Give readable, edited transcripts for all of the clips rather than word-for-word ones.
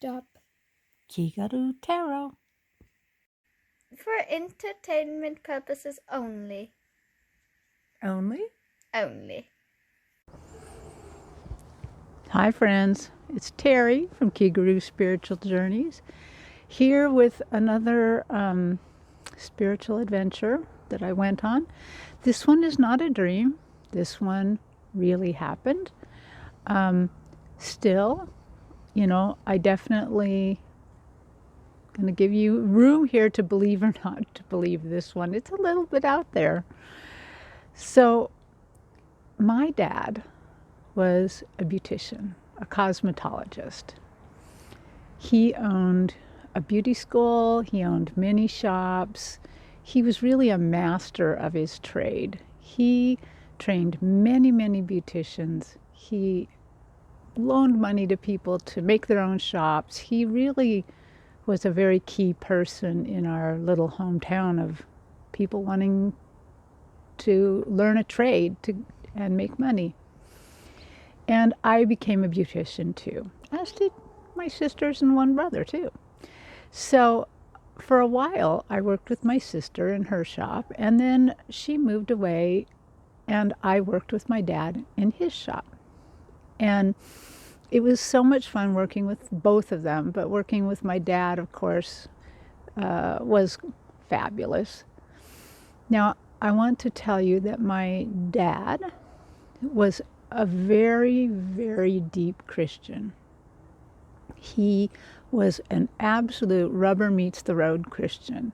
stop. Kigaru Tarot. For entertainment purposes only. Only? Only. Hi friends, it's Terry from Kigaru Spiritual Journeys, here with another spiritual adventure that I went on. This one is not a dream. This one really happened. Still, I definitely going to give you room here to believe or not to believe this one. It's a little bit out there. So, my dad was a beautician, a cosmetologist. He owned a beauty school, he owned many shops. He was really a master of his trade. He trained many, many beauticians. He loaned money to people to make their own shops. He really was a very key person in our little hometown of people wanting to learn a trade and make money. And I became a beautician too, as did my sisters and one brother too. So for a while, I worked with my sister in her shop, and then she moved away, and I worked with my dad in his shop. And it was so much fun working with both of them, but working with my dad, of course, was fabulous. Now, I want to tell you that my dad was a very, very deep Christian. He was an absolute rubber meets the road Christian,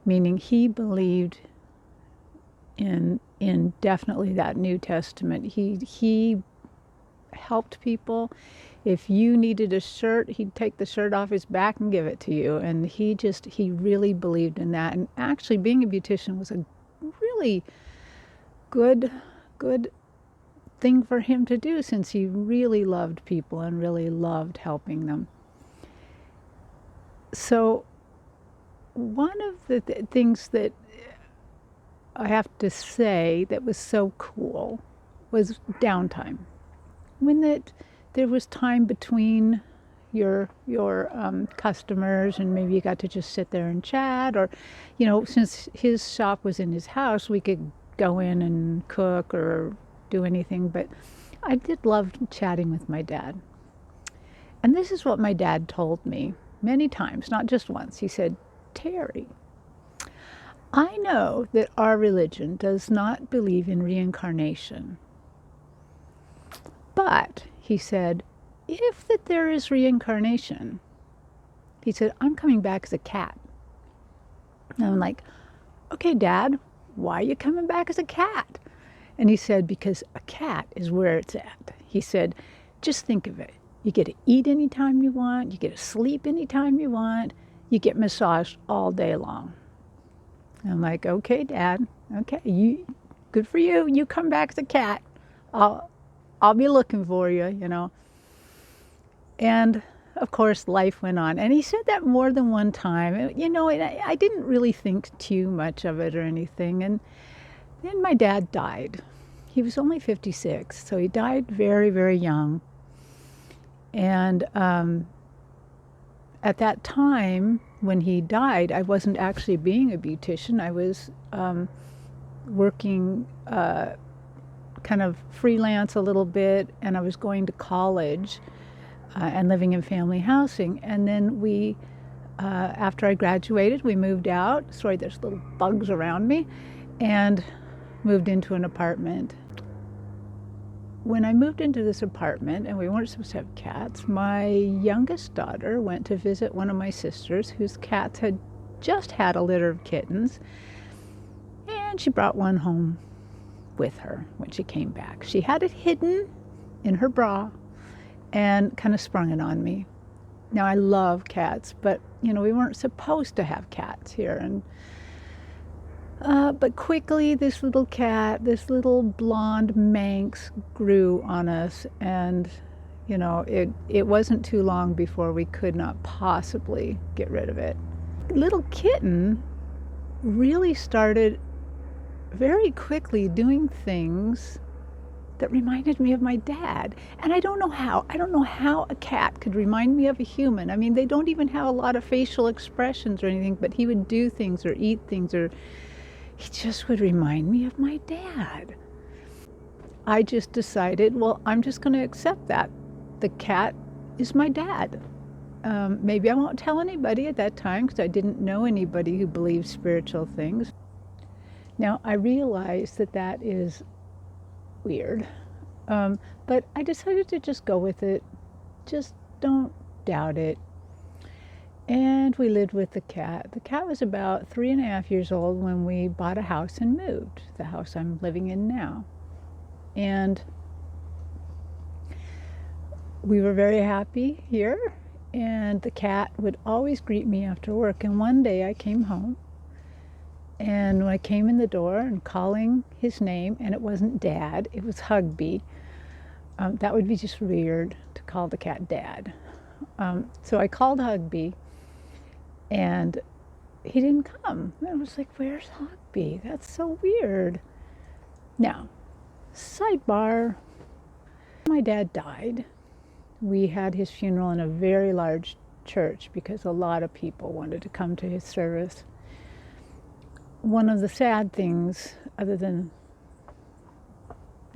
meaning he believed in definitely that New Testament. He helped people. If you needed a shirt, he'd take the shirt off his back and give it to you. And he really believed in that. And actually being a beautician was a really good thing for him to do, since he really loved people and really loved helping them. So one of the things that I have to say that was so cool was downtime. When there was time between your customers, and maybe you got to just sit there and chat, or since his shop was in his house, we could go in and cook or do anything. But I did love chatting with my dad. And this is what my dad told me many times, not just once. He said, "Terry, I know that our religion does not believe in reincarnation. But," he said, "if that there is reincarnation," he said, "I'm coming back as a cat." And I'm like, "Okay, Dad, why are you coming back as a cat?" And he said, "Because a cat is where it's at." He said, "Just think of it. You get to eat anytime you want. You get to sleep anytime you want. You get massaged all day long." And I'm like, "Okay, Dad. Okay, good for you. You come back as a cat. I'll be looking for you, And of course, life went on. And he said that more than one time. And I didn't really think too much of it or anything. And then my dad died. He was only 56, so he died very, very young. And at that time, when he died, I wasn't actually being a beautician. I was working kind of freelance a little bit, and I was going to college and living in family housing. And then after I graduated, we moved out. Sorry, there's little bugs around me. And moved into an apartment. When I moved into this apartment, and we weren't supposed to have cats, my youngest daughter went to visit one of my sisters whose cats had just had a litter of kittens, and she brought one home with her when she came back. She had it hidden in her bra and kind of sprung it on me. Now, I love cats, but we weren't supposed to have cats here. And but quickly, this little cat, this little blonde Manx, grew on us, and it wasn't too long before we could not possibly get rid of it. Little kitten really started very quickly doing things that reminded me of my dad. And I don't know how. I don't know how a cat could remind me of a human. I mean, they don't even have a lot of facial expressions or anything, but he would do things or eat things, or he just would remind me of my dad. I just decided, well, I'm just going to accept that. The cat is my dad. Maybe I won't tell anybody at that time because I didn't know anybody who believed spiritual things. Now, I realize that that is weird, but I decided to just go with it. Just don't doubt it. And we lived with the cat. The cat was about 3.5 years old when we bought a house and moved, the house I'm living in now. And we were very happy here, and the cat would always greet me after work. And one day I came home, and when I came in the door and calling his name, and it wasn't Dad, it was Hugby. That would be just weird to call the cat Dad. So I called Hugby, and he didn't come. I was like, where's Hugby? That's so weird. Now, sidebar, my dad died. We had his funeral in a very large church because a lot of people wanted to come to his service. One of the sad things, other than,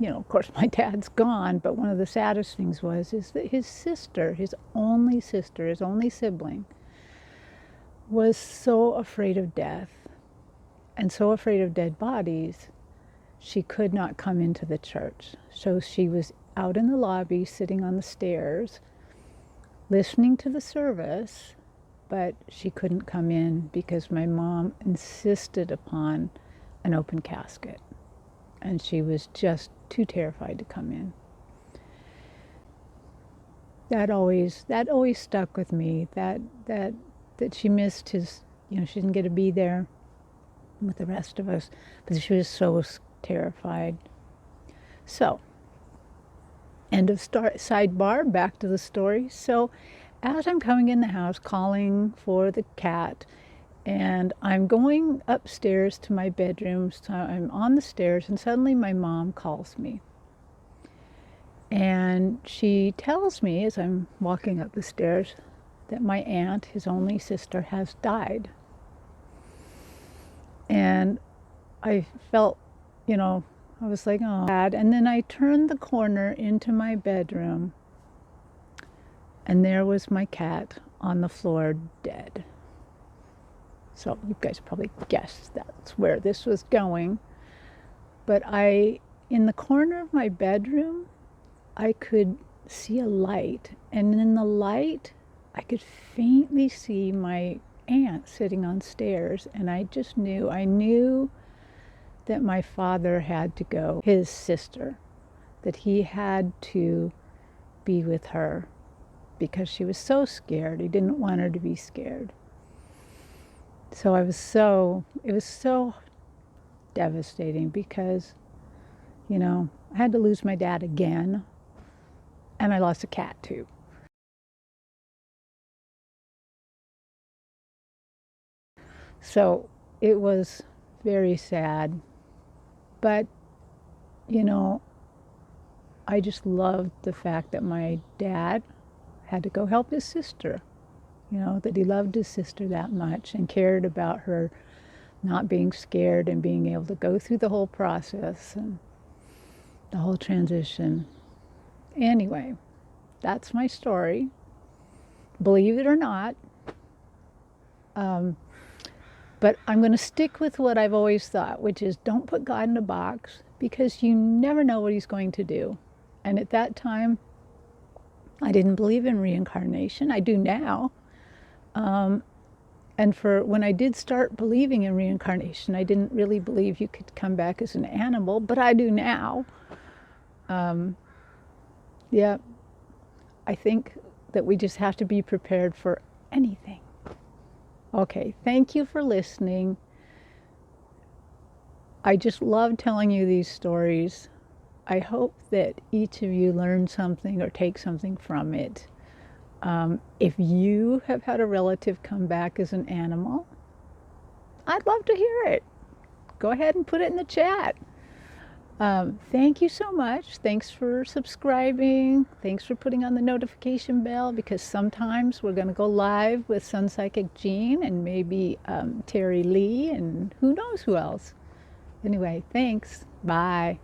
of course my dad's gone, but one of the saddest things is that his sister, his only sibling, was so afraid of death and so afraid of dead bodies, she could not come into the church. So she was out in the lobby, sitting on the stairs, listening to the service, but she couldn't come in because my mom insisted upon an open casket, and she was just too terrified to come in. That always stuck with me, that she missed his, she didn't get to be there with the rest of us, but she was so terrified. So, end of sidebar, back to the story. So, as I'm coming in the house calling for the cat, and I'm going upstairs to my bedroom, so I'm on the stairs, and suddenly my mom calls me. And she tells me as I'm walking up the stairs that my aunt, his only sister, has died. And I felt, I was like, oh, sad. And then I turned the corner into my bedroom, and there was my cat on the floor, dead. So you guys probably guessed that's where this was going. But in the corner of my bedroom, I could see a light. And in the light, I could faintly see my aunt sitting on stairs. And I knew that my father had to go, his sister, that he had to be with her because she was so scared. He didn't want her to be scared. So it was so devastating because, I had to lose my dad again, and I lost a cat too. So it was very sad, but, I just loved the fact that my dad had to go help his sister, that he loved his sister that much and cared about her not being scared and being able to go through the whole process and the whole transition. Anyway, that's my story. Believe it or not. But I'm going to stick with what I've always thought, which is don't put God in a box, because you never know what he's going to do. And at that time, I didn't believe in reincarnation. I do now. And when I did start believing in reincarnation, I didn't really believe you could come back as an animal, but I do now. Yeah, I think that we just have to be prepared for anything. Okay, thank you for listening. I just love telling you these stories. I hope that each of you learn something or take something from it. If you have had a relative come back as an animal, I'd love to hear it. Go ahead and put it in the chat. Thank you so much. Thanks for subscribing. Thanks for putting on the notification bell, because sometimes we're going to go live with Sun Psychic Jean and maybe Terry Lee and who knows who else. Anyway, thanks. Bye.